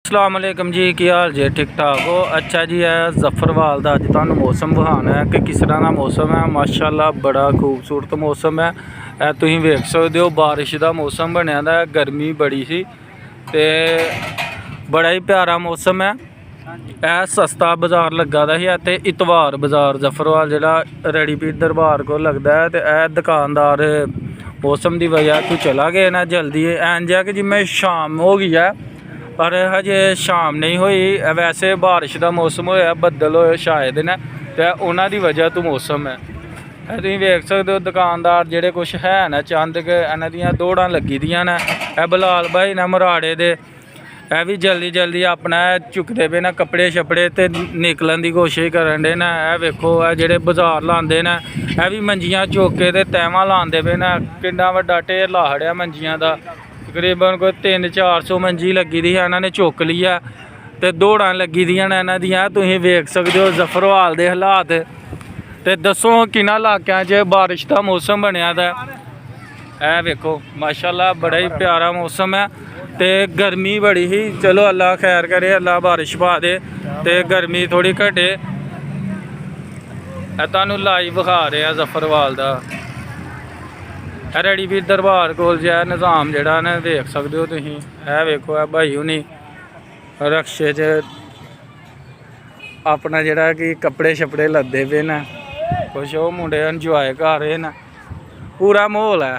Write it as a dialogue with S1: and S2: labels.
S1: अस्सलाम वालेकुम जी, की हाल जे? ठीक ठाक हो? अच्छा जी, है जफरवाल का अज तुहानू मौसम विखाना है कि किस तरह का मौसम है। माशाअल्लाह बड़ा खूबसूरत मौसम है। तुसीं वेख सकते हो बारिश का मौसम बनया दा है। गर्मी बड़ी सी ते बड़ा ही प्यारा मौसम है। यह सस्ता बाजार लगा दा ही ते इतवार बाजार जफरवाल जिहड़ा रड़ीपीर दरबार को लगता है। तो यह दुकानदार मौसम की वजह तो चला गए ना जल्दी एन जहा कि जिमें शाम हो गई है, पर हजे शाम नहीं हुई। वैसे बारिश का मौसम होया, बदल होए शायद ने, तो उन्हों की वजह तो मौसम है। तुम वेख सकते हो दुकानदार जेडे कुछ है ना चंद के इन्हों दियाँ दौड़ां लगी दियां ने। बिलाल भाई ने मराड़े दे यह भी जल्दी जल्दी अपना चुकते पे ना कपड़े शपड़े तो निकलन की कोशिश करन दे ने। वेखो जेडे बाजार लाते ने यह भी मंजियां चुक के ते तहवां लाते पे ने। कितना वड्डा ढेर ला खड़िया मंजियां का, तकरीबन कोई 300-400 मंजी लगी दी है। इन्होंने चुक ली है तो दौड़ां लगी दियां ने इन्हों दियां। तुसीं वेख सकते हो जफरवाल के हालात। तो दसो किन्हां इलाकों च बारिश का मौसम बनया दा है। वेखो माशाअल्लाह बड़ा ही प्यारा मौसम है। तो गर्मी बड़ी ही, चलो अल्लाह खैर करे, अल्लाह बारिश पा दे तो गर्मी थोड़ी घटे। तुहानू लाइव विखा रहे हैं जफरवाल का रड़ीपीर दरबार कोल जो निज़ाम जोड़ा ने देख सकते हो तुसीं। वेखो है भाई हुनी रक्शे च अपना जोड़ा कि कपड़े शपड़े लदे पे न, कुछ वो मुंडे इंजॉय कर रहे हैं। पूरा माहौल है।